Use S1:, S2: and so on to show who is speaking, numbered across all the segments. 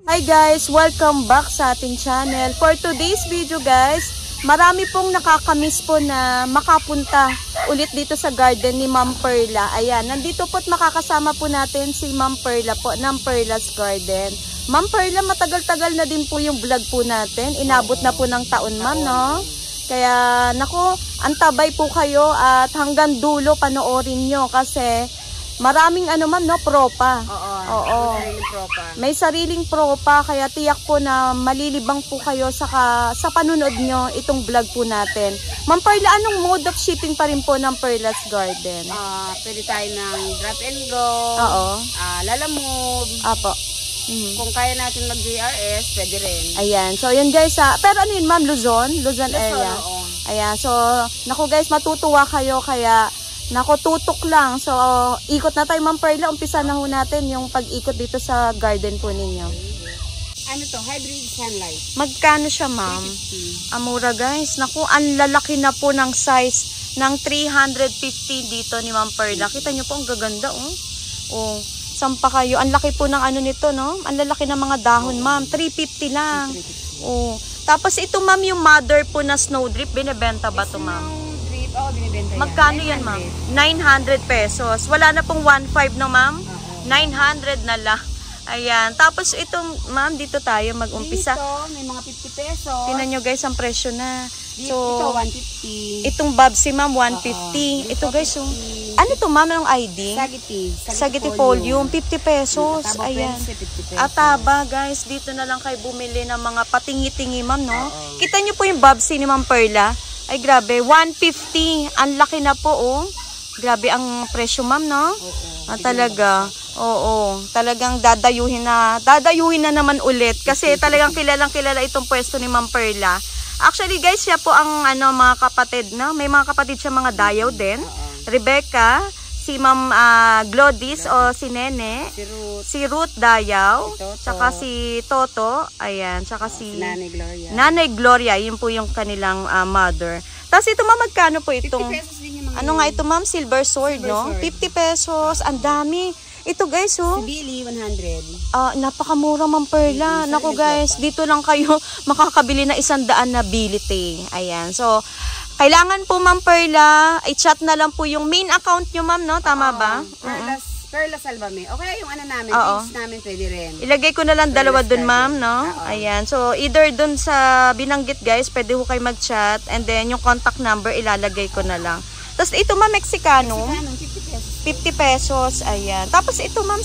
S1: Hi guys! Welcome back sa ating channel. For today's video guys, marami pong nakakamiss po na makapunta ulit dito sa garden ni Ma'am Perla. Ayan, nandito po't makakasama po natin si Ma'am Perla po ng Perla's Garden. Ma'am Perla, matagal-tagal na din po yung vlog po natin. Inabot na po ng taon ma'am, no? Kaya, nako, antabay po kayo at hanggang dulo panoorin nyo kasi maraming ma'am, no? Propa. Oo. May sariling propa, kaya tiyak po na malilibang po kayo sa panunod nyo itong vlog po natin. Ma'am Perla, anong mode of shipping pa rin po ng Perla's Garden?
S2: Pwede tayo ng drop and go.
S1: Oo.
S2: Lalamove.
S1: Apo.
S2: Kung kaya natin mag-JRS, pwede rin.
S1: Ayan. So, yun guys. Pero ano yun ma'am? Luzon area.
S2: Oo.
S1: Ayan. So, naku guys, matutuwa kayo. Kaya, naku, tutok lang. So, ikot na tayo Ma'am Perla. Umpisa na ho natin yung pag-ikot dito sa garden po ninyo.
S2: Ano to? Hybrid sunlight.
S1: Magkano siya ma'am? Amura guys. Naku, ang lalaki na po ng size ng 350 dito ni Ma'am Perla. Kita nyo po, ang gaganda oh. Sampa kayo. Ang laki po ng ano nito, no? Ang lalaki ng mga dahon, ma'am. 350 lang. Oh. Tapos ito, ma'am, yung mother po na snowdrip, binebenta ba to, ma'am?
S2: Snowdrip, binibenta yan.
S1: Magkano yan, ma'am? 900 pesos. Wala na pong 1.5, no, ma'am? 900 na lang. Ayan. Tapos itong, ma'am, dito tayo mag-umpisa.
S2: Dito, may mga 50 pesos.
S1: Tingnan nyo, guys, ang presyo na. So,
S2: ito, 150.
S1: Itong Babsi, ma'am, 150. Ito, guys, yung ano to, ma'am, ng ID? Sagiti Folium, 50 pesos. Ayan. Ataba, guys, dito na lang kayo bumili ng mga patingi-tingi, ma'am, no? Kita nyo po yung Babsi ni Ma'am Perla. Ay, grabe, 150. Ang laki na po, oh. Grabe ang presyo, ma'am, no? Talaga. Oo. Talagang dadayuhin na naman ulit. Kasi talagang kilalang-kilala itong pwesto ni Ma'am Perla. Actually, guys, siya po ang mga kapatid, no? May mga kapatid siya mga dayaw din. Rebecca, si Ma'am Glodis o si Nene, si Ruth Dayaw, tsaka si Toto, ayan, tsaka si Nanay Gloria, yun po yung kanilang mother. Tapos ito ma'am, magkano po itong, ano nga ito ma'am, silver sword, no? 50 pesos, ang dami. Ito guys,
S2: Si Billy, 100.
S1: Napakamura Ma'am Perla. Naku guys, dito lang kayo makakabili na 100 na bilite. Ayan, so, kailangan po Ma'am Perla, i-chat na lang po yung main account nyo ma'am, no? Tama ba?
S2: Perla Salvame. Okay, yung ano namin, page namin pwede rin.
S1: Ilagay ko na lang dalawa dun ma'am, no? Ayan, so either dun sa binanggit guys, pwede ko kayo mag-chat and then yung contact number ilalagay ko na lang. Tapos ito ma'am, Mexicano. 50 pesos. Ayan. Tapos ito ma'am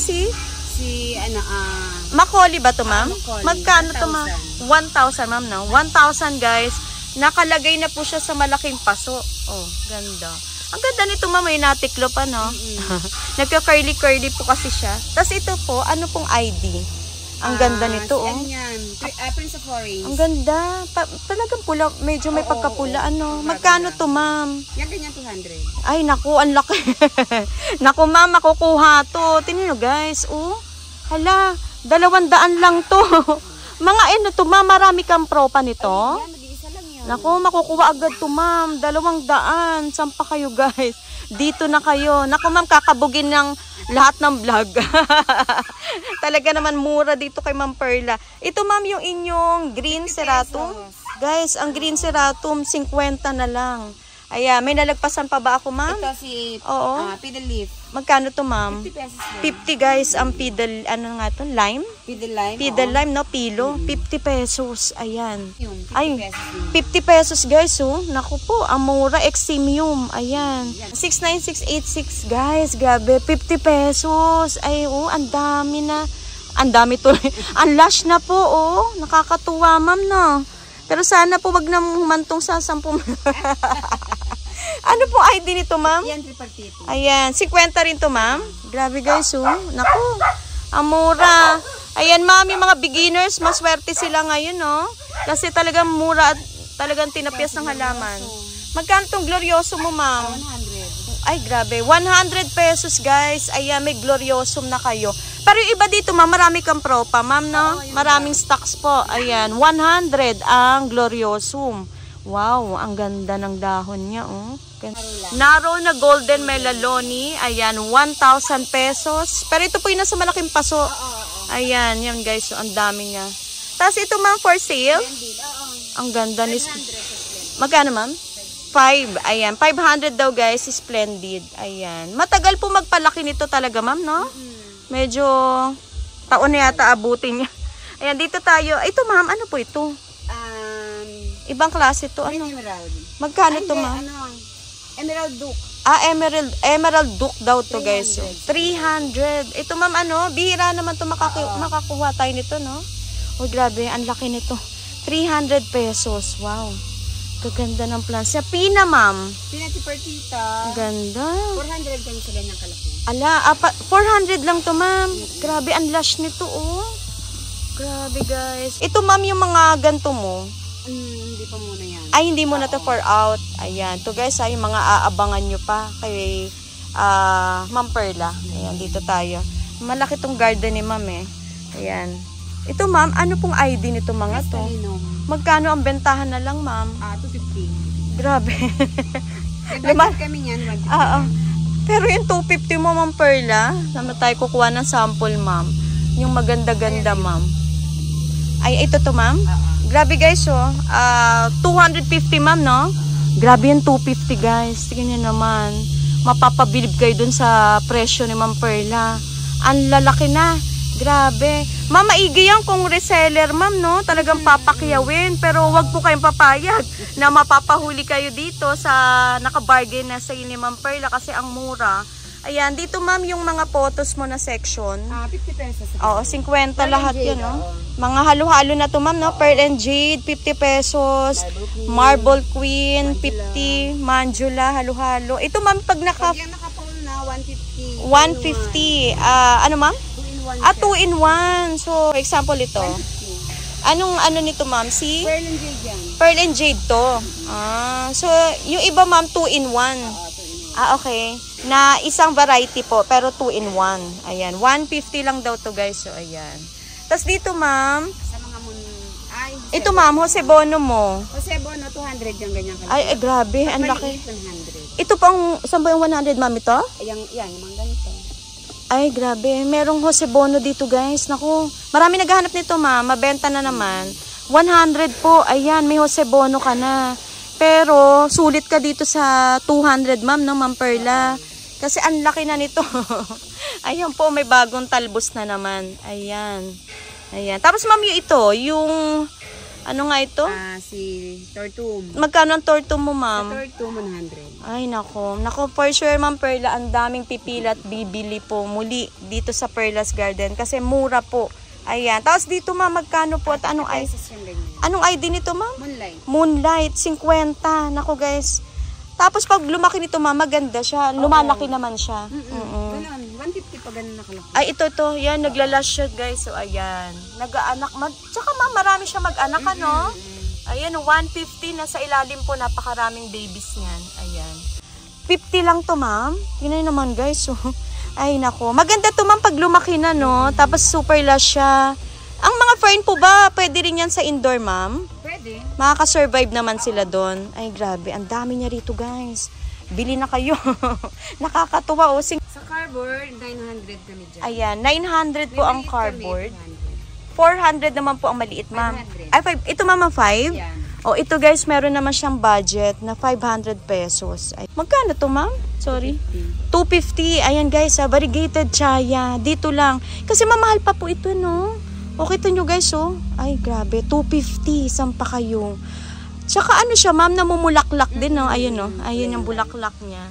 S1: Macaulay ba to ma'am? Magkano to ma'am? 1,000 ma'am, no? 1,000 guys. Nakalagay na po siya sa malaking paso. Oh, ganda. Ang ganda nito ma'am, may natiklo pa, no? Nagka-curly-curly po kasi siya. Tapos ito po, ano pong ID? Ang ganda nito, oh.
S2: Prince of Orange.
S1: Ang ganda. Talagang pula, medyo may pagkapula, ano. Magkano to ma'am?
S2: Yan ganyan, 200.
S1: Ay, naku, ang laki. Naku, ma'am, makukuha to. Tingnan nyo, guys. Oh, hala, 200 lang to. Mga to, ma'am, marami kang propa nito.
S2: Yan, mag-iisa lang yun.
S1: Naku, makukuha agad to, ma'am. 200. Sampa kayo, guys. Dito na kayo. Naku, ma'am, kakabugin ng lahat ng vlog. Talaga naman mura dito kay Ma'am Perla. Ito, ma'am, yung inyong green ceratum. Guys, ang green ceratum, 50 na lang. Ayan, may nalagpasan pa ba ako, ma'am?
S2: Ito si Piddle Leaf.
S1: Magkano to, ma'am?
S2: 50 pesos.
S1: 50 guys, ang piddle, ano nga to? Lime?
S2: Piddle Lime.
S1: Piddle lime, no? Pilo. 50 pesos. Ayan.
S2: 50
S1: Ay,
S2: pesos.
S1: 50 pesos guys, oh. Naku po, amura, eximium. Ayan. 69686 guys, grabe. 50 pesos. Ay, oh, ang dami na. Ang dami to. Ang lush na po, oh. Nakakatuwa, ma'am, no? Pero sana po wag na humantong sa 10. Ano po ID nito, ma'am?
S2: Yan, tripartite.
S1: Ayan, 50 rin to, ma'am. Grabe guys, oh. Naku, amura. Ayan, ma'am, yung mga beginners, maswerte sila ngayon, no? Kasi talagang mura at talagang tinapyas ng halaman. Magkano tong glorioso mo, ma'am?
S2: 100.
S1: Ay, grabe. 100 pesos, guys. Ayan, may gloriosum na kayo. Pero yung iba dito, ma'am, marami kang propa, ma'am, no? Maraming stocks po. Ayan, 100 ang gloriosum. Wow, ang ganda ng dahon niya, oh. Narrow na golden melaloni. Ayan, 1,000 pesos. Pero ito po yung nasa malaking paso. Ayan, yan guys. So, ang dami niya. Tapos ito ma'am for sale. Ang ganda ni... Magkano ma'am? 5. Ayan. 500 daw guys. Splendid. Ayan. Matagal po magpalaki nito talaga ma'am, no? Medyo taon na yata abutin niya. Ayan, dito tayo. Ito ma'am, ano po ito? Ibang klase to. Ano?
S2: Emerald.
S1: Magkano to ma'am?
S2: Emerald Duke.
S1: Emerald Duke daw to guys. 300. Ito ma'am ano, bihira naman to makakuha tayo nito, no? Oh, grabe, ang laki nito. 300 pesos. Wow. Kaganda ng plants. Sa pina ma'am.
S2: Pina per tita.
S1: Ganda.
S2: 400 kami sa ganyang kalaki.
S1: Ala, 400 lang to ma'am. Grabe, ang lush nito oh. Grabe guys. Ito ma'am yung mga ganto mo.
S2: Hindi pa muna yan.
S1: Ay, hindi mo na to for out. Ayan. To guys, ay mga aabangan nyo pa kay Ma'am Perla. Ayan, dito tayo. Malaki tong garden ni ma'am eh. Ayan. Ito ma'am, ano pong ID nito mga to? Magkano ang bentahan na lang ma'am?
S2: 250.
S1: Grabe.
S2: Budget kami yan.
S1: Pero yung 250 mo Ma'am Perla, naman tayo kukuha ng sample ma'am. Yung maganda-ganda ma'am. Ay, ito to ma'am? Grabe guys, oh. 250 ma'am, no? Grabe yung 250 guys. Tingnan nyo naman. Mapapabilib kayo dun sa presyo ni Ma'am Perla. Ang lalaki na. Grabe. Ma'am, maigi yan kung reseller, ma'am, no? Talagang papakiyawin. Pero wag po kayong papayag na mapapahuli kayo dito sa nakabargain na sa ni Ma'am Perla kasi ang mura. Ayan, dito ma'am yung mga photos mo na section.
S2: 50 pesos.
S1: Oo, 50 lahat yun, no? Mga halo-halo na to ma'am, no? Pearl and Jade, 50 pesos. Marble Queen, 50. Manjula, halo-halo. Ito ma'am, pag
S2: Pag yan naka-phone na, 150.
S1: 150. Ano ma'am? 2 in 1. So, for example ito.
S2: 150.
S1: Anong ano nito ma'am? Si?
S2: Pearl and Jade yan.
S1: Pearl and Jade to. So, yung iba ma'am, 2 in 1. Okay. Na isang variety po, pero 2 in 1. Ayan. 150 lang daw to guys. So, ayan. Tapos dito ma'am.
S2: Sa mga
S1: Ito ma'am, Jose Bono mo.
S2: Jose Bono, 200 yung ganyan kalaki.
S1: Ay, grabe. Ang laki.
S2: 100.
S1: Ito pang, saan ba yung 100 ma'am ito?
S2: Yan, yung mga ganito.
S1: Ay, grabe. Merong Jose Bono dito, guys. Naku, marami naghahanap nito, ma'am. Mabenta na naman. 100 po. Ayan, may Jose Bono ka na. Pero, sulit ka dito sa 200, ma'am, no, Ma'am Perla. Kasi ang laki na nito. Ayan po, may bagong talbos na naman. Ayan. Ayan. Tapos, ma'am, yung ito, yung, ano nga ito?
S2: Si Tortum.
S1: Magkano ang Tortum mo, ma'am?
S2: Tortum, 100.
S1: Ay, nako. Nako, for sure, Ma'am Perla, ang daming pipila at bibili po muli dito sa Perla's Garden. Kasi mura po. Ayan. Tapos dito, ma'am, magkano po? At anong ID nito, ma'am? Moonlight. 50. Nako, guys. Tapos pag lumaki nito, ma'am, maganda siya. Lumalaki naman siya.
S2: Ganun. 150 pa ganun nakalaki.
S1: Ay, ito. Yan, naglalash siya, guys. So, ayan. Nag-aanak. Tsaka, ma'am, marami siya mag-anak, ano? Ayan, 150 na sa ilalim po. Napakaraming babies niyan. Ayan. 50 lang to, ma'am. Tingnan naman, guys. So, ay, nako. Maganda to, ma'am, pag lumaki na, no? Tapos, super lush siya. Ang mga fern po ba, pwede rin yan sa indoor, ma'am?
S2: Pwede.
S1: Makaka-survive naman sila doon. Ay, grabe. Ang dami niya rito, guys. Bili na kayo. Nakakatuwa, oh.
S2: Sa cardboard, 900 kami dyan.
S1: Ayan, 900 po ang cardboard. 400 naman po ang maliit, ma'am. Ay, ito, ma'am, 5?
S2: Yan.
S1: Oh, ito, guys, meron naman siyang budget na 500 pesos. Ay, magkano to, ma'am? Sorry. 250. Ayan, guys, variegated chaya. Dito lang. Kasi mamahal pa po ito, no? Okay to nyo, guys, oh. Ay, grabe. 250. Saan pa kayo? Tsaka ano siya, ma'am, namumulaklak din, no? Ayun, no? Ayun yung bulaklak niya.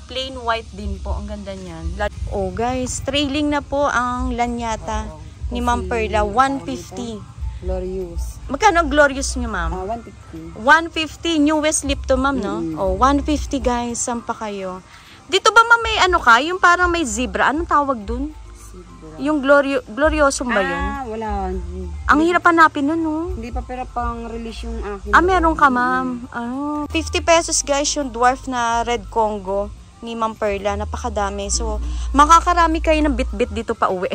S1: Plain white din po. Ang ganda niyan. Oh, guys, trailing na po ang lanyata ni Ma'am Perla. 150.
S2: Glorious.
S1: Magkano glorious nyo, ma'am?
S2: 150.
S1: 150. Newest lip to, ma'am, no? Oh, 150, guys. Saan pa kayo? Dito ba, ma'am, may ano ka? Yung parang may zebra. Anong tawag dun? Yung gloriosum ba yun?
S2: Wala.
S1: Ang hirap hanapin nun, no?
S2: Hindi pa pero pang-release yung akin.
S1: Meron ka, ma'am. 50 pesos, guys, yung dwarf na red Congo ni Ma'am Perla. Napakadami. So, makakarami kayo ng bit-bit dito pa uwi.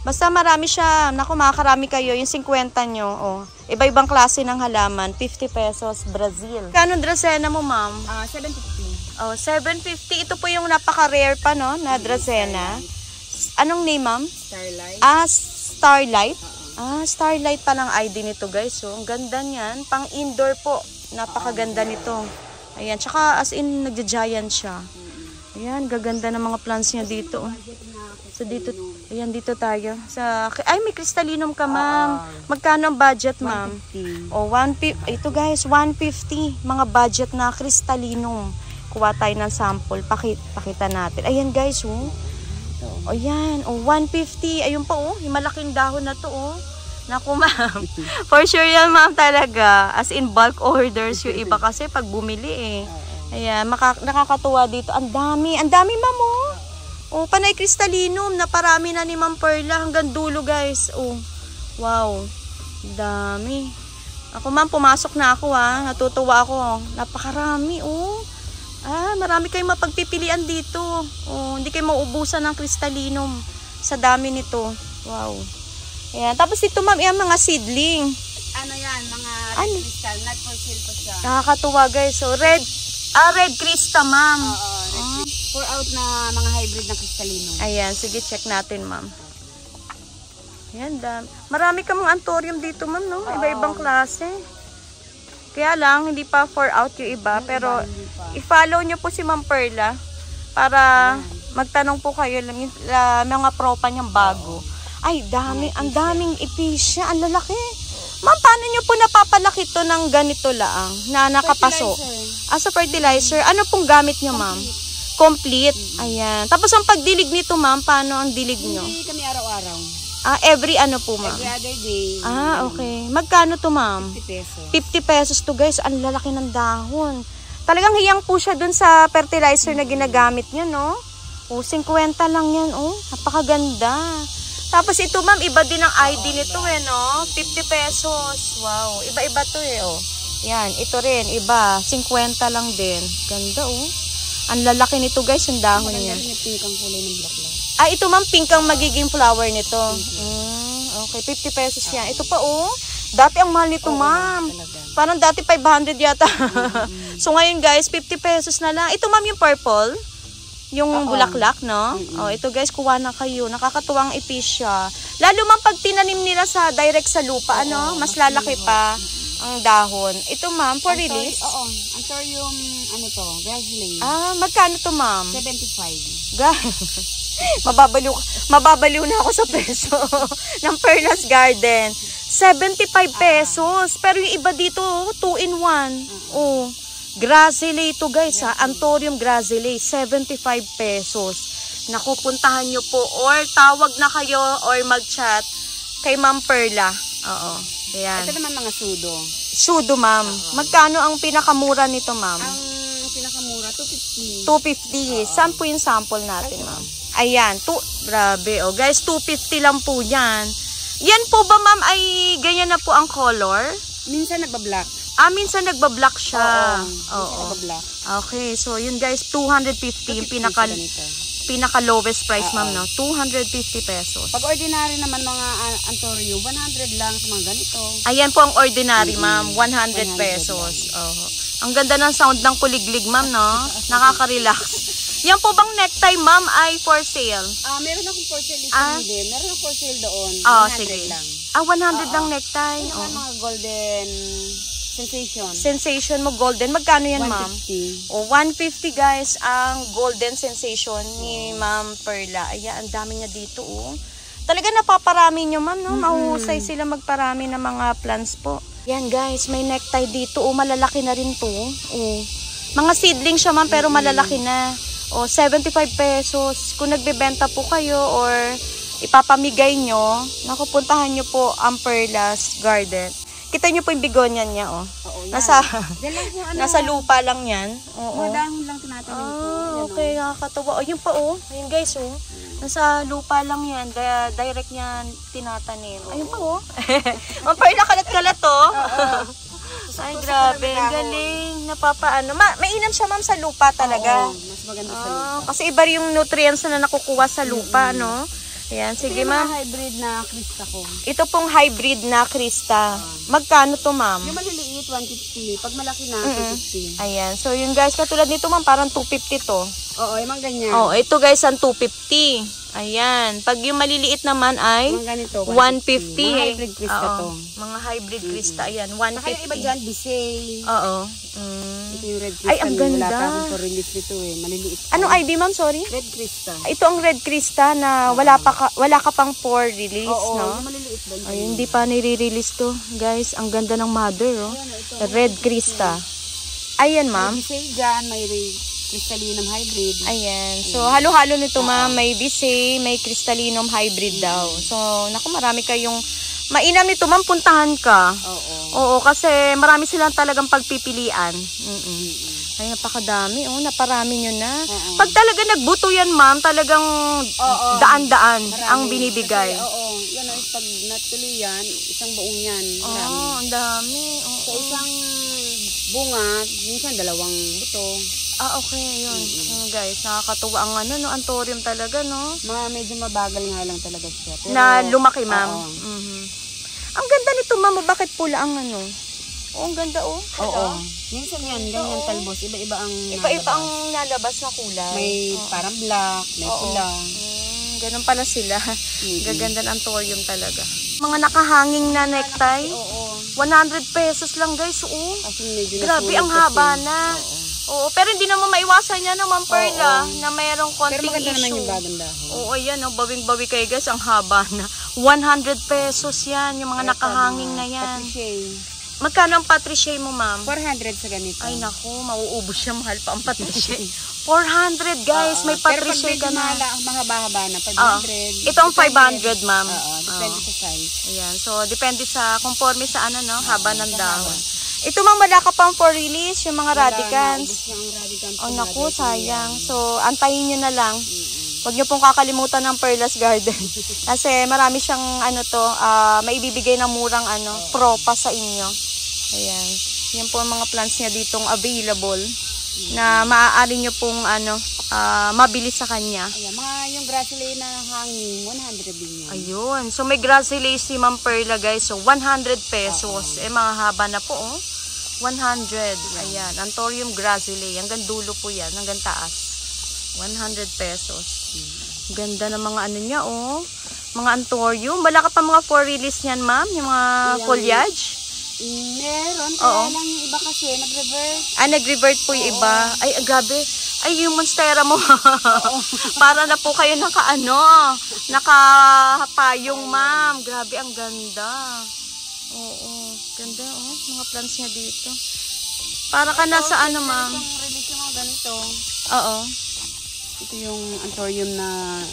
S1: Basta marami siya. Naku, makakarami kayo. Yung 50 nyo, oh. Iba-ibang klase ng halaman. 50 pesos, Brazil. Kano dracena mo, ma'am?
S2: 750.
S1: Oh, 750. Ito po yung napaka-rare pa, no, na dracena. Anong name, ma'am?
S2: Starlight.
S1: Starlight. Starlight pa lang ID nito, guys. So, ang ganda niyan. Pang indoor po. Napakaganda nito. Ayan. Tsaka as in, nagja-giant siya. Ayan. Gaganda ng mga plants niya dito. So, dito. Ayan, dito tayo. Ay, may crystallinum ka, ma'am. Magkano ang budget, ma'am?
S2: 150.
S1: O, 150. Ito, guys, 150. Mga budget na crystallinum. Kuha tayo ng sample. Pakita natin. Ayan, guys, oh. O yan, 150. Ayun pa yung malaking dahon na to Naku ma'am. For sure yan ma'am talaga. As in bulk orders yung iba kasi pag bumili Ayan, nakakatuwa dito. Ang dami ma'am panay crystallinum na parami na ni Ma'am Perla hanggang dulo guys. Wow. Dami. Ako ma'am, pumasok na ako Natutuwa ako. Napakarami marami kayong mapagpipilian dito. Hindi kayo mauubusan ng crystallinum sa dami nito. Wow. Ayan. Tapos dito ma'am, yung mga seedling.
S2: Ano yan? Mga red crystal. Not for sale pa siya.
S1: Nakakatuwa guys. So, red crystal ma'am.
S2: Oo, pour out na mga hybrid na crystallinum.
S1: Ayan. Sige, check natin ma'am. Ayan, marami ka mga anthurium dito ma'am, no? Iba-ibang klase. Kaya lang, hindi pa for out yung iba. Pero, i-follow nyo po si Ma'am Perla para magtanong po kayo mga propa niyang bago. Ay, ang daming ipis siya. Ang lalaki. Ma'am, paano nyo po napapalaki to ng ganito laang na nakapaso? Sa fertilizer. Ano pong gamit nyo, ma'am? Complete. Ayan. Tapos, ang pagdilig nito, ma'am, paano ang dilig nyo?
S2: Hindi kami araw-araw.
S1: Every ano po, ma'am?
S2: Every other day.
S1: Okay. Magkano to, ma'am?
S2: 50 pesos.
S1: 50 pesos to, guys. Ang lalaki ng dahon. Talagang hiyang po siya dun sa fertilizer na ginagamit niya, no? 50 lang yan, Napakaganda. Tapos ito, ma'am, iba din ang ID nito, no? 50 pesos. Wow. Iba-iba to, Yan. Ito rin, iba. 50 lang din. Ganda, Ang lalaki nito, guys, yung dahon niya.
S2: Maganda rin yung pink ang kulay ng bulaklak.
S1: Ito ma'am, pink ang magiging flower nito. Okay, 50 pesos yan. Ito pa dati ang mahal nito ma'am. Parang dati 500 yata. So ngayon guys, 50 pesos na lang. Ito ma'am yung purple. Yung bulaklak, no? Ito guys, kuha na kayo. Nakakatuwang ipis siya. Lalo ma'am pag tinanim nila direct sa lupa, mas lalaki pa ang dahon. Ito ma'am, for release?
S2: Anthurium, Grasley.
S1: Magkano to ma'am?
S2: 75.
S1: Mababaliw na ako sa preso ng Perla's Garden. 75 pesos. Pero yung iba dito, 2 in 1. Grassile ito guys Anthurium Grassile, 75 pesos. Naku, puntahan nyo po or tawag na kayo or mag-chat kay Ma'am Perla. Ayan.
S2: Ito naman mga sudo.
S1: Sudo ma'am. Magkano ang pinakamura nito ma'am?
S2: Ang pinakamura, 250.
S1: 250. Saan po yung sample natin ma'am? Ayan, grabe guys, 250 lang po yan. Yan po ba ma'am ay ganyan na po ang color?
S2: Minsan nagbablock.
S1: Minsan nagbablock siya.
S2: Nagbablock.
S1: Okay, so yun guys, 250 yung pinaka lowest price ma'am, no? 250 pesos.
S2: Pag ordinary naman mga anthurium, 100 lang sa mga ganito.
S1: Ayan po ang ordinary ma'am, 100 pesos. Ang ganda ng sound ng kuliglig ma'am, no? Nakaka-relax. Yan po bang necktie, ma'am, ay for sale?
S2: Meron akong for sale dito din. Meron akong for sale doon. 100
S1: sige.
S2: lang.
S1: 100 lang necktie.
S2: Mga golden sensation.
S1: Sensation mo golden. Magkano yan, ma'am?
S2: 150.
S1: 150 guys, ang golden sensation ni Ma'am Perla. Ayan, ang dami niya dito, Talaga napaparami nyo, ma'am, no? Mahuhusay sila magparami ng mga plants po. Yan, guys, may necktie dito. Malalaki na rin to. Mga seedling siya, ma'am, pero malalaki na. 75 pesos. Kung nagbebenta po kayo or ipapamigay nyo, nakupuntahan nyo po ang Perla's Garden. Kita nyo po yung begonia niya, Nasa lupa lang yan.
S2: Madahon lang tinatanim ko.
S1: Okay, nakakatawa. Yun pa, Ayun guys, Nasa lupa lang yan. Direct niyan tinatanim. Ayun pa, Ang Perla, kalat-kalat, Ay, grabe. Galing. Napapaano. Mainam siya, ma'am, sa lupa talaga.
S2: Mas maganda sa lupa.
S1: Kasi iba yung nutrients na nakukuha sa lupa, no? Ayan, sige
S2: Ito yung
S1: ma'am.
S2: mga hybrid na Krista ko.
S1: Ito pong hybrid na Krista. Magkano to ma'am?
S2: Yung maliliit, 150. Pag malaki na, 250.
S1: Ayan. So yun guys, katulad nito ma'am, parang 250 to.
S2: Oo, yung mga ganyan.
S1: Oh, ito guys, ang 250. Ayan. Pag yung maliliit naman ay
S2: Mga ganito,
S1: 150.
S2: Mga hybrid Krista
S1: Oo.
S2: to.
S1: Mga hybrid Krista. Ayan,
S2: Saka yung iba
S1: 150.
S2: dyan, Bisay.
S1: Oo.
S2: Ito yung red Krista.
S1: Ay, ang ganda.
S2: Wala pa akong for-release nito eh. Maliliit.
S1: Anong ID ma'am? Sorry?
S2: Red Krista.
S1: Ito ang red Krista na wala ka pang for release,
S2: Oo,
S1: no?
S2: yung maliliit ba?
S1: Ay, hindi pa nire-release to. Guys, ang ganda ng mother, oh. Red Krista. Ayan, ma'am.
S2: May Bisay dyan, may Crystallinum hybrid.
S1: Ayan. So, halo-halo nito, ma'am. May Bisay, may Crystallinum hybrid daw. So, naku, marami kayong mainam nito, ma'am. Puntahan ka.
S2: Oo.
S1: Oo, kasi marami silang talagang pagpipilian. Ay, napakadami. Oh, naparami nyo na. Pag talaga nagbuto yan, ma'am, talagang daan-daan ang binibigay.
S2: Kasi, oo. Yan, pag natuloy yan, isang buong yan. Marami.
S1: Oo, ang dami.
S2: Sa isang bunga, minsan dalawang buto.
S1: Ah, okay, yun. Guys, nakakatuwa ang ano, no, anthurium talaga, no?
S2: Medyo mabagal nga lang talaga siya. Pero,
S1: Na lumaki, ma'am.
S2: Oo.
S1: Ang ganda nito, ma'am. Bakit pula ang ano? Oh, ang ganda, oh.
S2: Oo. Minsan yan, ganyan talbos. Iba-iba ang
S1: Iba-iba ang nalabas na kulay.
S2: May parang black, may pula.
S1: Ganun pala sila. Gaganda ng anthurium talaga. Mga nakahanging na necktie.
S2: Oo.
S1: 100 pesos lang, guys. Oo.
S2: Kasi medyo
S1: Grabe, ang haba na. Oo, pero hindi naman maiwasan niya no, Ma'am Perla, na mayroong
S2: Pero
S1: konting
S2: maganda naman
S1: issue.
S2: yung bagong dahon.
S1: Oo, ayan, oh, bawing-bawi kayo guys, ang haba na. 100 pesos yan, yung mga nakahanging na yan.
S2: Patricia.
S1: Magkano ang patricia mo, ma'am?
S2: 400 sa ganito.
S1: Ay, naku, mauubos siya, mahal pa ang patricia. 400, guys, may patricia ka na.
S2: Pero pag mahaba-haba na, 500.
S1: Ito ang 500, ma'am.
S2: Oo, depende sa size.
S1: Ayan, so depende sa, conforme sa ano, no, haba ng dahon. Ito, ma'am, wala ka pang for release, yung mga radicans. Oh, naku, sayang. So, antayin nyo na lang. Huwag nyo pong kakalimutan ng Perla's Garden. Kasi marami siyang, ano to, maibibigay na murang, ano, propa sa inyo. Ayan. Yan po ang mga plants niya ditong available. Na maaari nyo pong, ano, mabili sa kanya.
S2: Ayan, yung gracile na hanging, 100 din yan.
S1: Ayun. So, may gracile si Ma'am Perla, guys. So, 100 pesos. Eh, mga haba na po, oh. 100. Ayan. Anthurium gracile. Hanggang dulo po yan. Hanggang taas. 100 pesos. Ganda ng mga ano niya, oh. Mga anthurium. Wala ka pa mga for release niyan, ma'am? Yung mga foliage?
S2: Meron. Kaya lang yung iba kasi, nag-revert.
S1: Nag-revert po yung iba. Ay, grabe. Ay, yung monstera mo. Para na po kayo nakapayong, ma'am. Grabe, ang ganda. Oo, ganda, oh. Mga plants niya dito. Para ka nasa ano, ma'am?
S2: Itong release yung mga ganito.
S1: Oo.
S2: Ito yung anthurium na,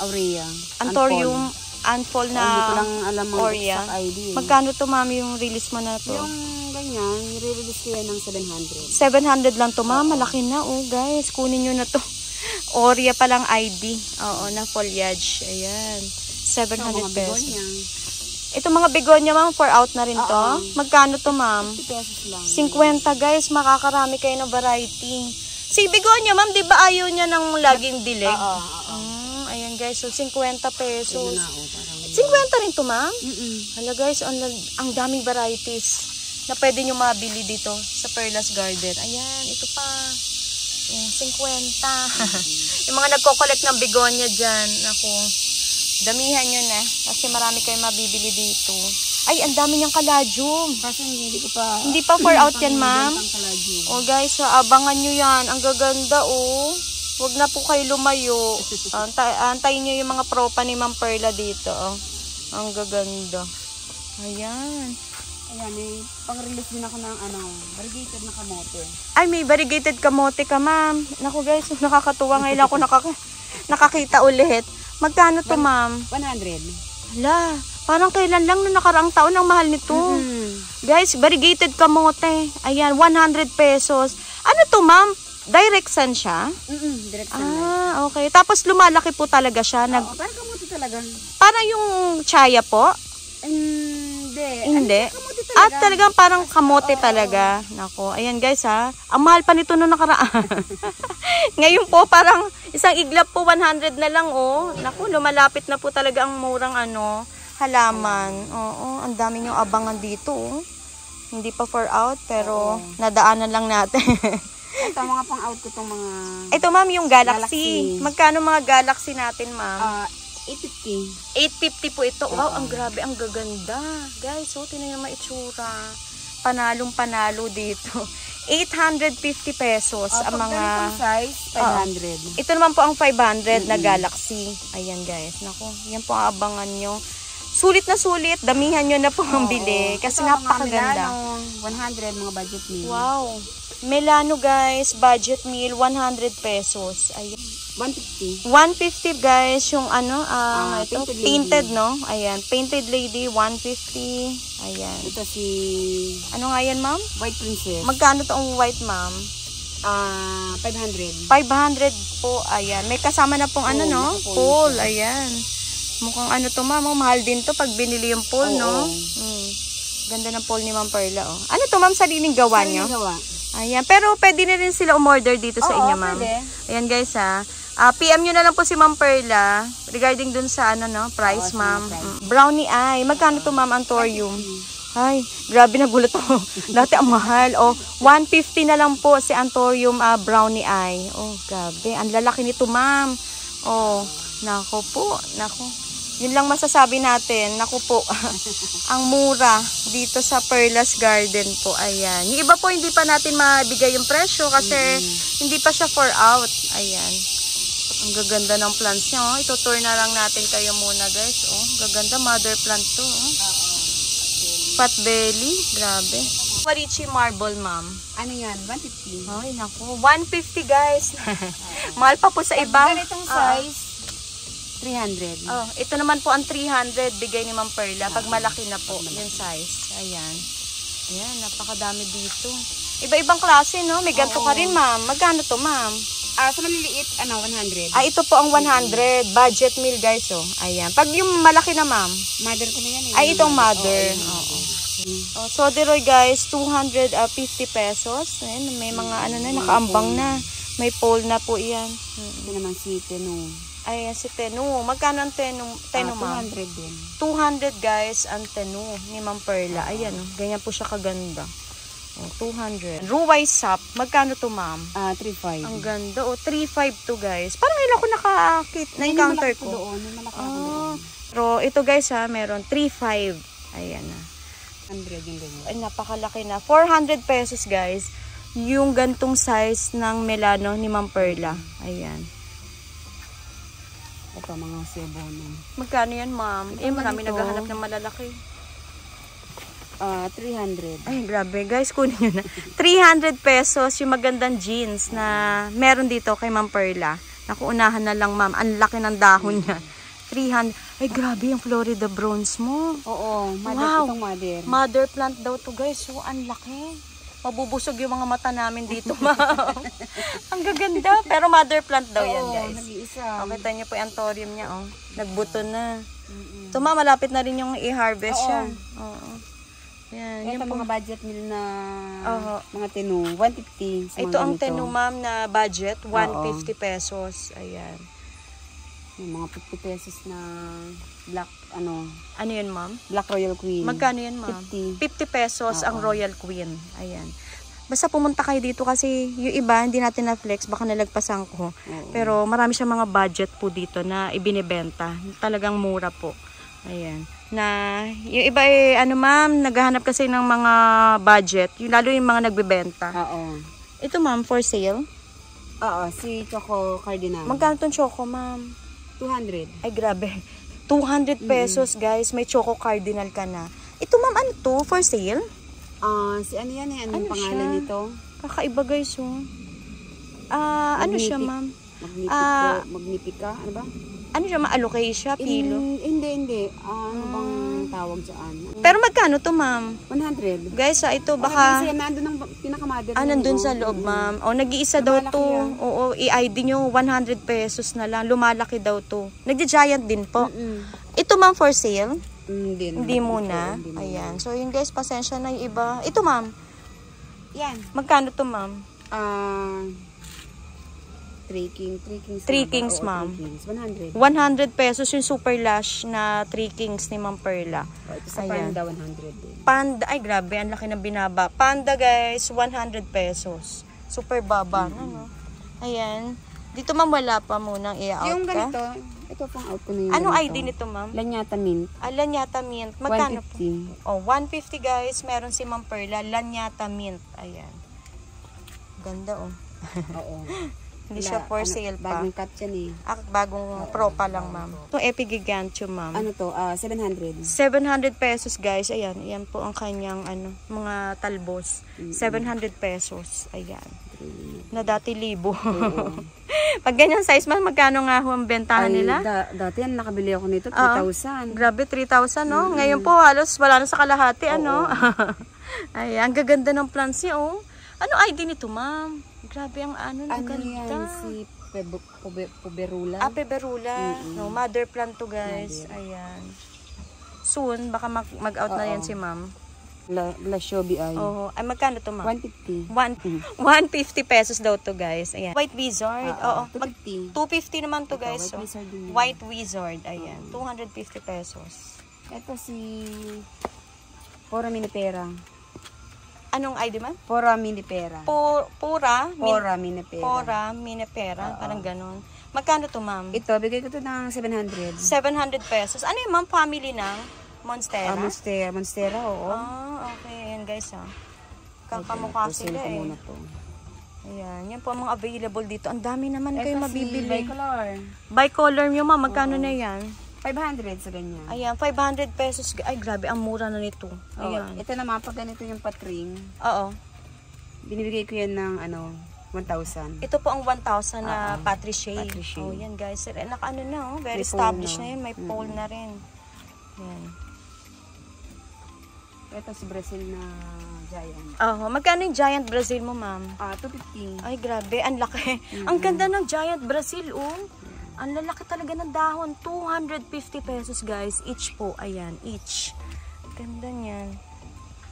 S2: aurea.
S1: Anthurium, unfold na
S2: hindi ko lang alam ang
S1: aurea.
S2: exact ID.
S1: Magkano to, ma'am, yung release mo na to?
S2: Yung ganyan, nire-release ko yan ng 700.
S1: 700 lang to, ma'am. Malaki na, oh, guys. Kunin nyo na to. Aurea pa lang ID. Oo, na foliage. Ayan. 700 pesos. Ito mga begonia, ma'am, for out na rin to. Magkano to, ma'am?
S2: 50 pesos lang.
S1: 50, guys. Makakarami kayo ng variety. Si begonia, ma'am, di ba ayaw niya ng laging dilig? Ayan, guys. So, 50 pesos. 50 rin to, ma'am? Hala, guys. Ang daming varieties na pwede nyo mabili dito sa Perla's Garden. Ayan, ito pa. Ayan, 50. Yung mga nagko-collect ng begonia dyan. Ako, damihan nyo na. Kasi marami kayong mabibili dito. Ay, ang dami niyang caladium.
S2: Kasi hindi ko pa...
S1: Hindi pa for out yan, ma'am. Oh, guys, abangan nyo yan. Ang gaganda, oh. Huwag na po kayo lumayo. Antayin nyo yung mga propa ni Ma'am Perla dito, oh. Ang gaganda. Ayan.
S2: Ayan, may pang-release din ako ng, variegated na kamote.
S1: Ay, may variegated kamote ka, ma'am. Naku, guys, nakakatuwa. Ngayon ako nakakita ulit. Magkano to, ma'am?
S2: 100.
S1: Hala, parang kailan lang no nakaraang taon ang mahal nito. Guys, variegated kamote. Ayan, 100 pesos. Ano to, ma'am? Direct sun siya?
S2: Direct sun.
S1: Okay. Tapos lumalaki po talaga siya.
S2: Parang kamote talaga.
S1: Parang yung chaya po?
S2: Hindi.
S1: Hindi.
S2: Kamote
S1: At talagang parang kamote talaga. Nako, ayan guys ha. Ang mahal pa nito noong nakaraan. Ngayon po parang isang iglap po 100 na lang oh. Naku, lumalapit na po talaga ang murang ano, halaman. Oo, ang dami yung abangan dito oh. Hindi pa for out pero nadaanan lang natin.
S2: Ito mga pang out ko tong mga...
S1: Ito ma'am yung Galaxy. Magkano mga Galaxy natin ma'am?
S2: 850.
S1: 850 po ito. Wow, ang grabe, ang gaganda. Guys, so tingnan niyo maitsura. Panalong panalo dito. 850 pesos ang mga
S2: size 500.
S1: Ito naman po ang 500 na Galaxy. Ayan guys. Nako, yan po ang abangan nyo. Sulit na sulit, damihan nyo na po ang bili kasi
S2: ito,
S1: napakaganda.
S2: Mga Milano, 100 mga budget meal.
S1: Wow. Milano guys, budget meal 100 pesos. Ayan.
S2: 150.
S1: 150 guys, yung ano, ito,
S2: painted
S1: no? Ayan, painted lady, 150. Ayan.
S2: Ito si...
S1: Ano nga yan, ma'am?
S2: White Princess.
S1: Magkano to ang white, ma'am?
S2: 500.
S1: 500 po, ayan. May kasama na pong ano, no? Pool, ayan. Mukhang ano to, ma'am, mahal din to pag binili yung pool, no? Ganda ng pool ni Ma'am Perla, oh. Ano to, ma'am, sariling gawa nyo?
S2: Sariling gawa.
S1: Ayan, pero pwede na rin sila umorder dito sa inyo, ma'am. Ayan, guys, ha. PM nyo na lang po si Ma'am Perla regarding dun sa ano no, price, ma'am. Brownie eye. Magkano to, ma'am, ang thorium? Ay, grabe, nagulat ako. Dati ang mahal. Oh, 150 na lang po si Antorium brownie eye. Oh, grabe. Ang lalaki nito, ma'am. Oh, nako po. Nako. Yun lang masasabi natin. Nako po. Ang mura dito sa Perla's Garden po. Ayan. Yung iba po hindi pa natin mabigay yung presyo kasi hindi pa siya for out. Ayan. Ang gaganda ng plants niya. Oh. Ito-tour na lang natin kayo muna, guys. Oh, gaganda. Mother plant to. Oh. Pot belly. Grabe. Marichi marble, ma'am.
S2: Ano yan? 150.
S1: Ay, naku. 150, guys. Mahal pa po sa iba.
S2: Ganitong size, 300.
S1: Oh, ito naman po ang 300 bigay ni Ma'am Perla. Pag malaki na po yung size. Ayan. Ayan, napakadami dito. Iba-ibang klase, no? May ganito ka rin, ma'am. Magkano to, ma'am?
S2: Sa maliliit, 100.
S1: Ito po ang 100. Budget meal, guys, oh. Ayan. Pag yung malaki na, ma'am.
S2: Mother ko na yan.
S1: Itong mother. Oo. Oh, so, Deroy, guys, 250 pesos. Ayan, may mga ano na, nakaambang na. May pole na po yan.
S2: Ito naman si Tenu.
S1: Ayan, si Tenu. Magkano ang Tenu, ma'am?
S2: 200 din.
S1: 200, guys, ang Tenu ni Ma'am Perla. Ayan, oh. Ganyan po siya kaganda. Oh, 200. Ruway sap. Magkano to, ma'am?
S2: 3.5.
S1: Ang ganda. Oh, 3.5 to, guys. Parang ilan ko na-encounter ko.
S2: Doon.
S1: Pero ito, guys, ha, meron 3.5. Ayan na.
S2: 100 yung ganyan.
S1: Ay, napakalaki na. 400 pesos, guys. Yung gantong size ng Milano ni Ma'am Perla. Ayan.
S2: Ito, mga sebono.
S1: Magkano yan, ma'am? Marami naghahanap ng malalaki.
S2: 300.
S1: Ay, grabe. Guys, kunin nyo na. 300 pesos yung magandang jeans na meron dito kay Ma'am Perla. Nakuunahan na lang, ma'am. Ang laki ng dahon niya. 300. Ay, grabe yung Florida bronze mo.
S2: Oo.
S1: Wow.
S2: Itong mother.
S1: Mother plant daw to, guys. So, ang laki. Mabubusog yung mga mata namin dito, ma'am. Ang gaganda. Pero mother plant daw yan, guys.
S2: Nag-iisa.
S1: Kita niyo po yung anthurium niya, oh. Nagbuto na. Ito, ma'am, malapit na rin yung i-harvest siya. Oo. Yan,
S2: ito
S1: yung
S2: mga budget meal na mga Tenu, 150.
S1: Ito ang Tenu, ma'am, na budget, 150 pesos. Ayan.
S2: Yung mga 50 pesos na black, ano
S1: yun, ma'am?
S2: Black Royal Queen.
S1: Magkano yun, ma'am? 50 pesos ang Royal Queen. Ayan. Basta pumunta kayo dito kasi yung iba, hindi natin na-flex, baka nalagpasan ko. Pero marami siya mga budget po dito na ibinibenta. Talagang mura po. Ayan. Na yung iba ma'am, naghahanap kasi ng mga budget, lalo yung mga nagbebenta.
S2: Oo.
S1: Ito, ma'am, for sale?
S2: Oo, si Choco Cardinal.
S1: Magkano tong choco, ma'am?
S2: 200.
S1: Ay, grabe. 200 pesos, guys. May choco cardinal ka na. Ito, ma'am, ano to? For sale?
S2: Si ano yan eh? Anong pangalan
S1: siya?
S2: nito?
S1: Kakaiba, guys, oh. Ano siya, ma'am?
S2: Magnifica? Ano ba?
S1: Ano siya, ma-alocasia, pilo?
S2: Hindi. Ano bang tawag dyan?
S1: Pero magkano to, ma'am?
S2: 100.
S1: Guys, ito baka...
S2: Nandun ang pinaka-mother.
S1: Nandun sa loob, ma'am. Nag-iisa daw to. Oo, i-ID nyo, 100 pesos na lang. Lumalaki daw to. Nagdi-giant din po. Ito, ma'am, for sale? Hindi muna. Ayan. So, yun guys, pasensya na yung iba. Ito, ma'am.
S2: Yan.
S1: Magkano to, ma'am?
S2: 3
S1: kings, ma'am.
S2: 100.
S1: 100 pesos yung super lash na 3 kings ni Ma'am Perla.
S2: Ito sa Panda, 100 din.
S1: Panda, ay grabe, ang laki ng binaba. Panda guys, 100 pesos. Super baba. Ano? Ayan. Dito ma'am, wala pa munang i-out
S2: Yung
S1: ka.
S2: ganito, ito pang out ko na yung
S1: Ano
S2: ganito.
S1: ID nito ma'am?
S2: Lanyata Mint.
S1: Lanyata Mint. Magkano po?
S2: 150.
S1: Oh, 150 guys. Meron si Ma'am Perla. Lanyata Mint. Ayan. Ganda oh.
S2: Oo.
S1: Hindi siya for sale pa.
S2: Bagong cut yan eh.
S1: Bagong pro pa lang ma'am. Itong Epigigantium ma'am.
S2: Ano to? 700.
S1: 700 pesos guys. Ayan. Ayan po ang kanyang mga talbos. 700 pesos. Ayan. Na dati libo. Pag ganyan size man, magkano nga ho ang bentahan nila?
S2: Dati yan, nakabili ako nito, 3,000.
S1: Grabe, 3,000 no? Ngayon po halos wala na sa kalahati. Ano? Ay, ang gaganda ng plants niya oh. Ano ID nito ma'am? Grabe ang ganda.
S2: Yan, si Puberula.
S1: Puberula. No, mother plant to guys. Ayan. Soon, baka mag-out na yan si ma'am.
S2: La Shobi ay.
S1: Ay, magkano to ma'am?
S2: 150.
S1: 150 pesos daw to guys. Ayan. White Wizard.
S2: 250.
S1: 250 naman to guys.
S2: White Wizard din.
S1: White Wizard. Ayan. 250 pesos.
S2: Ito si Pura Minipera.
S1: Anong ID man?
S2: Pura Minipera.
S1: Pura
S2: Minipera.
S1: Pura Minipera. Parang ganun. Magkano to ma'am?
S2: Ito, bigay ko to ng 700.
S1: 700 pesos. Ano yung ma'am? Family ng Monstera?
S2: Monstera, oo.
S1: Okay. Ayan guys kakamukha sila eh. Ayan. Yan po ang mga available dito. Ang dami naman kayo mabibili.
S2: Bicolor.
S1: Bicolor nyo ma'am. Magkano na yan?
S2: 500 sa ganyan.
S1: Ayan, 500 pesos. Ay, grabe, ang mura na nito. Ayan.
S2: Ito naman, pag ganito yung patring,
S1: Oo.
S2: binibigay ko yan ng 1,000.
S1: Ito po ang 1,000 na Patricia.
S2: Patricia.
S1: Oh, yan guys. Naka-ano na, very
S2: May
S1: established
S2: pole
S1: na yan. May pole na rin. Yan.
S2: Ito si Brazil na giant.
S1: Magkano yung giant Brazil mo, ma'am?
S2: 250.
S1: Ay, grabe, ang laki. Ang ganda ng giant Brazil, Ang lalaki talaga ng dahon. 250 pesos, guys. Each po. Ayan, each. Ganda niyan.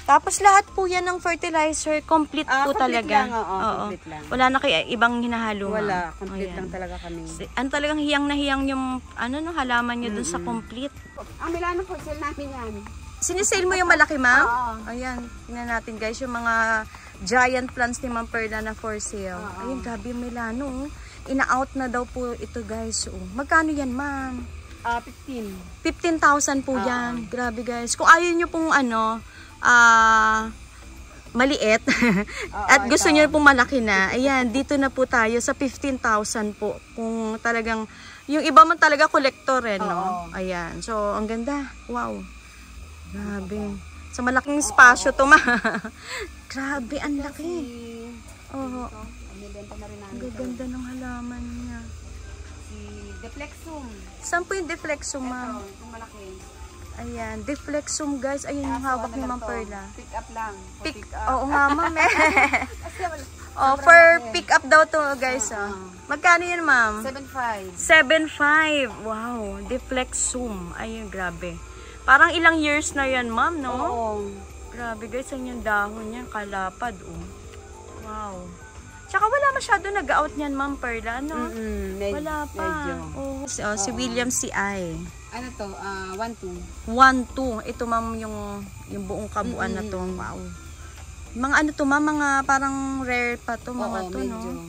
S1: Tapos lahat po yan ng fertilizer. Complete po
S2: complete
S1: talaga.
S2: Lang, complete lang.
S1: Wala na kayo ibang hinahalo.
S2: Wala. Complete lang talaga kami.
S1: Talagang hiyang na hiyang yung halaman nyo dun sa complete.
S2: Ang Milano for sale namin yan.
S1: Sinisale mo yung malaki, ma'am? Ayan. Tingnan natin, guys. Yung mga giant plants ni Ma'am Perla na for sale. Ayun, grabe yung Milano. Ina-out na daw po ito guys. Magkano yan ma'am?
S2: 15.
S1: 15,000 po yan. Grabe guys. Kung ayaw nyo pong maliit at gusto nyo pong malaki na, ayan, dito na po tayo sa 15,000 po. Kung talagang, yung iba man talaga collector no? Ayan. So, ang ganda. Wow. Grabe. Sa malaking espasyo to Grabe, ang laki. Ang gaganda ng halaman niya.
S2: Si Deflexum.
S1: Saan po yung Deflexum, ma'am?
S2: Ito malaki.
S1: Ayan, Deflexum guys. Ayun yung hawak ni Ma'am Perla.
S2: Pick up lang.
S1: Oo nga, ma'am for pick up daw to guys. Magkano yun, ma'am?
S2: 7.5.
S1: 7.5. Wow, Deflexum. Ayun, grabe. Parang ilang years na yan, ma'am, no?
S2: Oo.
S1: Grabe guys, ang yung dahon niya, kalapad, Wow. Tsaka wala masyado nag-out niyan, Ma'am Perla, no? Wala pa. Si William C.I.
S2: Ano to? 1-2.
S1: 1-2. Ito, ma'am, yung buong kabuuan na to. Wow. Mga ano to, ma'am, mga parang rare pa to, mga to,
S2: medyo.
S1: no?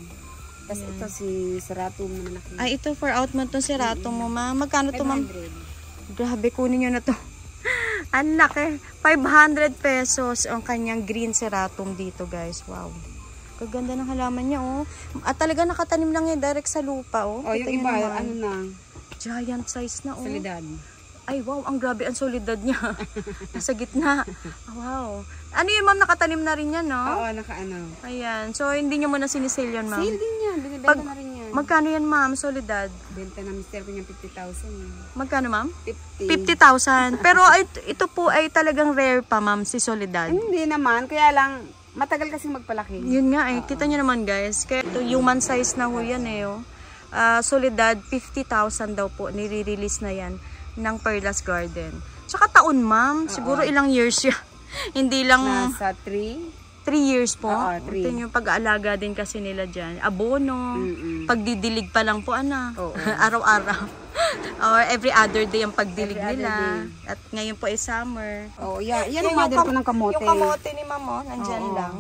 S2: Tapos ito si Seratum na malaki.
S1: Ay, ito for out mo to, Seratum mo, ma'am. Magkano to, ma'am?
S2: 500.
S1: Grabe, kunin nyo na to. Ang laki. 500 pesos ang kanyang green Seratum dito, guys. Wow. Kaganda ng halaman niya, At talaga nakatanim lang yan direct sa lupa,
S2: yung iba, ano na?
S1: Giant size na,
S2: Solidad.
S1: Ay, wow. Ang grabe ang solidad niya. Nasa gitna. Wow. Ano yun, ma'am? Nakatanim na rin yan, no?
S2: Oo, naka-ano.
S1: Ayan. So, hindi nyo muna sinisale yan, ma'am?
S2: Sale din yan. Binibenta na rin yan.
S1: Magkano yan, ma'am? Solidad?
S2: Benta na mister ko niya 50,000.
S1: Magkano, ma'am?
S2: 50,000.
S1: 50,000. Pero ito po ay talagang rare pa, ma'am, si Solidad.
S2: Hindi naman. Kaya lang, matagal kasi magpalaki.
S1: Yun nga kita nyo naman guys. Kaya ito, human size na ho yan Solidad, 50,000 daw po. Nire-release na yan ng Perla's Garden. Tsaka taon, ma'am. Siguro ilang years yun. Hindi lang...
S2: Nasa 3
S1: years po.
S2: Oo,
S1: Ito yung pag-aalaga din kasi nila dyan. Abono. Pagdidilig pa lang po, araw-araw. Or every other day ang pagdilig nila. At ngayon po ay summer.
S2: Yan ang mother ko ng kamote.
S1: Yung kamote ni mama, nandyan lang.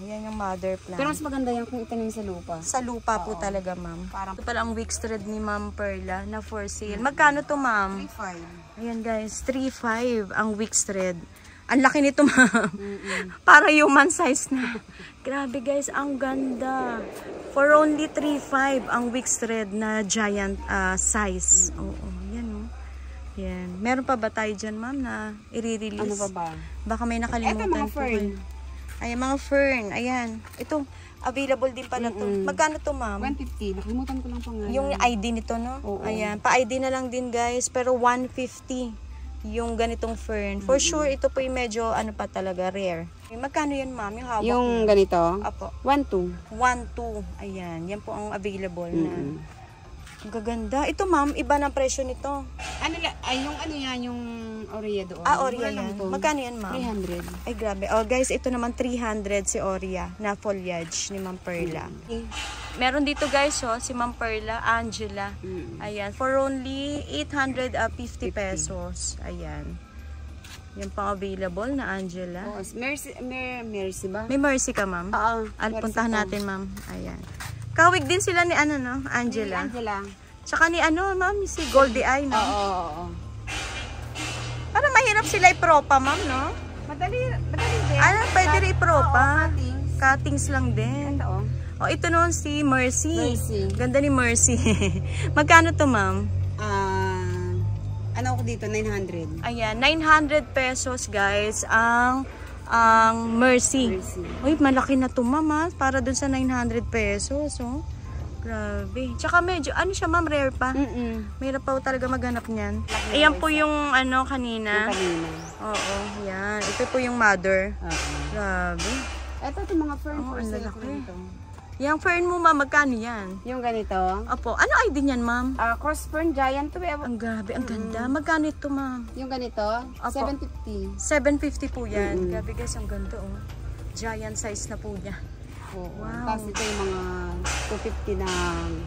S1: Yan yung mother plant.
S2: Pero mas maganda yan kung itanim sa lupa.
S1: Sa lupa po talaga, ma'am. Ito pala ang wick thread ni Ma'am Perla na for sale. Magkano to, ma'am?
S2: 3.5.
S1: Ayan guys, 3.5 ang wick thread. Ang laki nito, ma'am. Para human size na. Grabe guys, ang ganda. For only 3.5 ang wick thread na giant size. Oo, yan o. Yan. Meron pa ba tayo dyan, ma'am, na i-release?
S2: Ano pa ba?
S1: Baka may nakalimutan.
S2: Ito, mga fern.
S1: Ayan, mga fern. Ayan. Ito, available din pala to. Magkano to, ma'am?
S2: 150. Nakalimutan ko lang pangalan.
S1: Yung ID nito, no?
S2: Oo.
S1: Ayan. Pa-ID na lang din, guys. Pero 150 yung ganitong fern. For sure, ito po yung medyo, pa talaga, rare. Magkano yan, ma'am? Yung hawak
S2: Yung
S1: mo?
S2: ganito?
S1: Apo.
S2: 1.2.
S1: 1.2. Ayan. Yan po ang available na. Ang gaganda. Ito, ma'am, iba ng presyo nito.
S2: Yung Oria doon.
S1: Oria yan. Magkano yan, ma'am?
S2: 300.
S1: Ay, grabe. Oh, guys, ito naman 300 si Oria na foliage ni Ma'am Perla. Meron dito, guys, si Ma'am Perla, Angela. Ayan. For only 850 pesos. Ayan. Yan pang available na Angela.
S2: Mercy ba?
S1: May Mercy ka, ma'am?
S2: Oo.
S1: Puntahan natin, ma'am. Ayan. Kawig din sila ni Angela.
S2: Angela.
S1: Tsaka ni ma'am, si Goldie Eye, no?
S2: Oo.
S1: Para mahirap sila ipropa, ma'am, no?
S2: Madali din.
S1: Pwede rin ipropa.
S2: Cuttings.
S1: Cuttings lang din. Ito noon si Mercy. Ganda ni Mercy. Magkano to, ma'am?
S2: Ano ako dito? 900.
S1: Ayan, 900 pesos, guys, ang Mercy. Uy, malaki na to, ma'am, para dun sa 900 pesos, oh. Grabe. Tsaka medyo, siya, ma'am, rare pa. Mayroon pa talaga maghanap niyan. Ayan po yung, kanina. Oo, yan. Ito po yung mother. Grabe.
S2: Ito mga fern for sale ko nito.
S1: Yung fern mo, ma'am, magkano yan?
S2: Yung ganito?
S1: Opo. Ano ID niyan, ma'am?
S2: Cross fern giant to.
S1: Ang grabe, ang ganda. Magkano ito, ma'am?
S2: Yung ganito? 750.
S1: 750 po yan. Grabe guys, ang ganda, oh. Giant size na po niya.
S2: Wow. Tapos ito yung mga 250 na...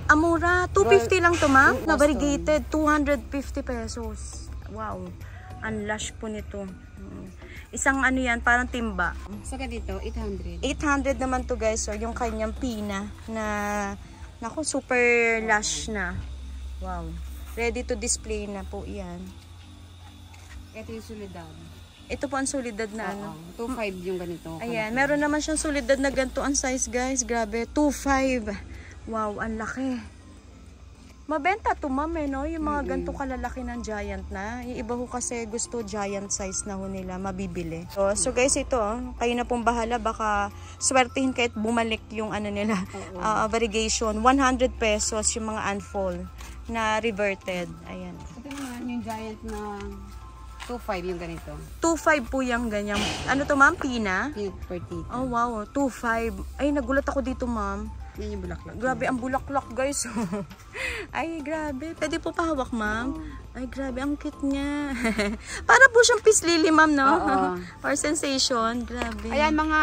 S1: Amura, 250 lang to, ma'am? Na variegated, 250 pesos. Wow. Ang lush po nito. Isang yan, parang timba.
S2: Saka dito, 800.
S1: 800 naman to, guys. So, yung kanyang pina na, naku, super lush na. Wow. Ready to display na po yan.
S2: Ito yung solidad.
S1: Ito po ang solidad na
S2: 2.5 yung ganito.
S1: Ayan, meron naman siyang solidad na ganito ang size, guys. Grabe, 2.5. Wow, ang laki. Mabenta to, ma'am, no? Yung mga ganito kalalaki ng giant na. Yung iba ho kasi gusto giant size na ho nila, mabibili. So guys, ito, kayo na pong bahala. Baka swertihin kahit bumalik yung nila. Variegation. 100 pesos yung mga unfold na reverted. Ayan.
S2: Ito naman yung giant na 2.5 yung ganito.
S1: 2.5 po yung ganyan. Ano to, ma'am? Pina?
S2: Peanut potato.
S1: Oh, wow. 2.5. Ay, nagulat ako dito, ma'am.
S2: Yan yung bulaklak.
S1: Grabe, ang bulaklak, guys. Ay, grabe. Pwede po pahawak, ma'am? Ay, grabe. Ang cute niya. Para po siyang peace lily, ma'am, no? Or sensation. Grabe.
S2: Ayan, mga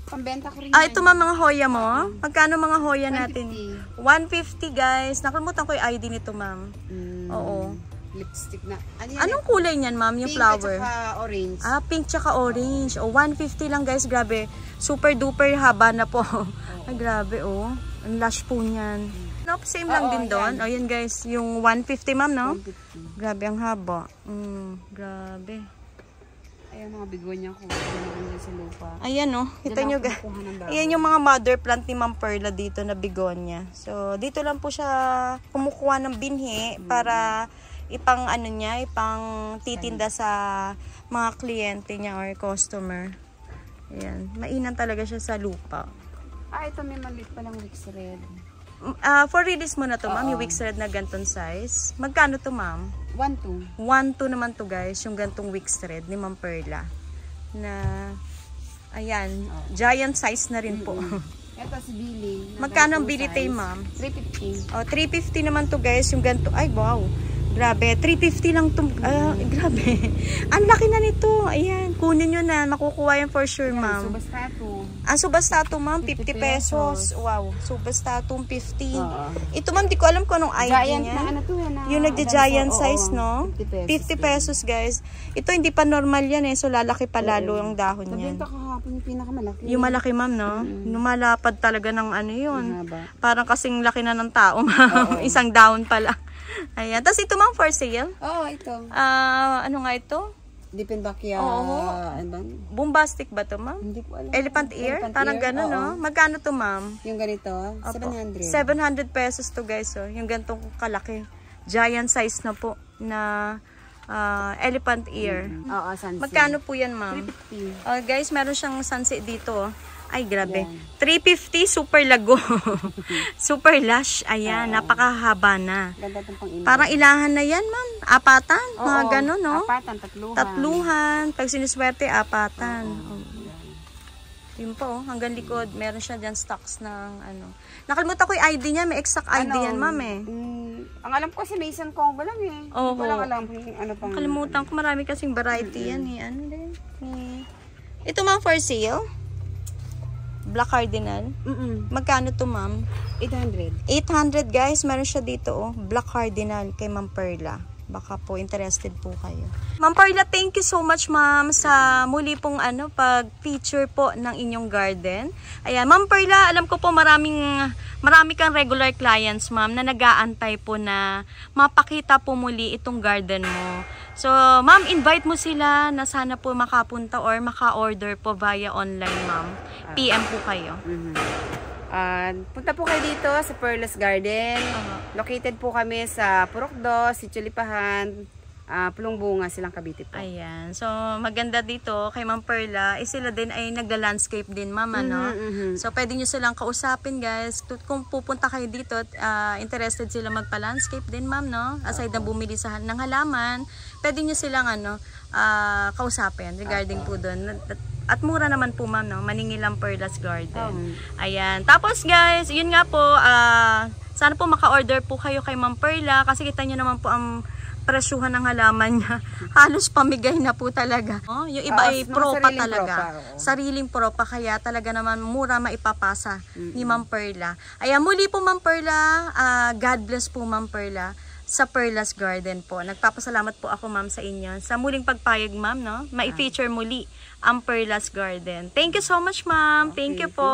S2: pambenta ko rin.
S1: Ito, ma'am, mga hoya mo? Magkano mga hoya natin? 150, guys. Nakalimutan ko yung ID nito, ma'am. Oo.
S2: Lipstick na.
S1: Anong kulay niyan, ma'am? Yung flower?
S2: Pink at orange.
S1: Pink tsaka orange. 150 lang, guys. Grabe. Super duper haba na po. Ay, grabe, oh. Ang lush po niyan. No, same lang din doon. O, yan, guys. Yung 150, ma'am, no?
S2: 150.
S1: Grabe, ang haba. Grabe.
S2: Ayan, mga bigonya ko. Sa lupa.
S1: Ayan, oh. Kita nyo, guys. Ayan yung mga mother plant ni Ma'am Perla dito na bigonya. So, dito lang po siya kumukuha ng binhi para ipang titinda sa mga kliyente niya or customer. Ayan. Mainam talaga siya sa lupa.
S2: Ito may maliit palang wick thread.
S1: For release mo na to, ma'am, yung wick thread na ganton size. Magkano to, ma'am?
S2: 1.2.
S1: 1.2 naman to, guys, yung gantong wick thread ni Ma'am Perla. Na, ayan, giant size na rin po.
S2: Ito si Billy.
S1: Magkano ang Billy Tay, ma'am?
S2: 350.
S1: 350 naman to, guys, yung ganto. Ay, wow. Grabe, 350 lang itong, grabe. Ang laki na nito. Ayan, kunin nyo na. Makukuha yan for sure, ma'am.
S2: Subastato.
S1: Ang subastato, ma'am, 50 pesos. Wow, subastato 50. Ito, ma'am, di ko alam kung anong ID
S2: Giant
S1: niya.
S2: na ano to yan.
S1: Yung nagja-giant size, no? 50 pesos, guys. Ito, hindi pa normal yan eh. So, lalaki pa lalo yung dahon niyan.
S2: Nabenta kahapon yung pinakamalaki.
S1: Yung malaki, ma'am, no? Lumalapad talaga ng ano yun. Parang kasing laki na ng tao, ma'am. Isang dahon pala. Ayan. Tapos ito, ma'am, for sale?
S2: Oo, ito.
S1: Ano nga ito?
S2: Dipinbakya.
S1: Bombastic ba to, ma'am?
S2: Hindi ko alam.
S1: Elephant ear? Parang gano'n, no? Magkano to, ma'am?
S2: Yung ganito, 700.
S1: 700 pesos to, guys. So, yung ganitong kalaki. Giant size na po na elephant ear.
S2: Oo, sunset.
S1: Magkano po yan, ma'am?
S2: 350.
S1: Guys, meron siyang sunset dito. Ay, grabe. 350, super lago. Super lush. Ayan, napakahaba na.
S2: Ganda itong pang-init.
S1: Parang ilahan na yan, ma'am. Apatan. Mga gano'n, no?
S2: Apatan, tatluhan.
S1: Tatluhan. Pag siniswerte, apatan. Yun po, hanggang likod. Meron siya dyan stocks ng ano. Nakalimutan ko yung ID niya. May exact ID yan, ma'am eh.
S2: Ang alam ko si Mason Congo lang eh.
S1: Oo.
S2: Walang alam kung ano pang...
S1: Nakalimutan ko, marami kasing variety yan eh. Ano din? Ito, ma'am, for sale. Black Cardinal. Magkano to, ma'am?
S2: 800.
S1: 800, guys. Meron siya dito, oh. Black Cardinal kay Ma'am Perla. Baka po interested po kayo. Ma'am Perla, thank you so much, ma'am, sa muli pong pag-feature po ng inyong garden. Ayan, Ma'am Perla, alam ko po marami kang regular clients, ma'am, na nag-aantay po na mapakita po muli itong garden mo. So, ma'am, invite mo sila na sana po makapunta or maka-order po via online, ma'am. PM po kayo.
S2: Punta po kayo dito sa Perla's Garden. Located po kami sa Purokdo, Sitio Lipahan, Pulong Bunga, Silang Cavite po.
S1: Ayan. So, maganda dito kay Ma'am Perla, sila din ay nagla-landscape din, ma'am, ano? So, pwede nyo silang kausapin, guys. Kung pupunta kayo dito, interested sila magpa-landscape din, ma'am, no? Aside na bumili ng halaman, pwede nyo silang, kausapin regarding po doon. At mura naman po, ma'am, no? Maningilang Perla's Garden. Ayan. Tapos, guys, yun nga po, sana po maka-order po kayo kay Ma'am Perla kasi kita nyo naman po ang presyuhan ng halaman niya. Halos pamigay na po talaga. Yung iba ay propa talaga. Sariling propa, kaya talaga naman mura maipapasa ni Ma'am Perla. Ayan, muli po, Ma'am Perla. God bless po, Ma'am Perla, sa Perla's Garden po. Nagpapasalamat po ako, ma'am, sa inyo. Sa muling pagpayag, ma'am, no? Mai-feature muli ang Perla's Garden. Thank you so much, ma'am. Thank you po.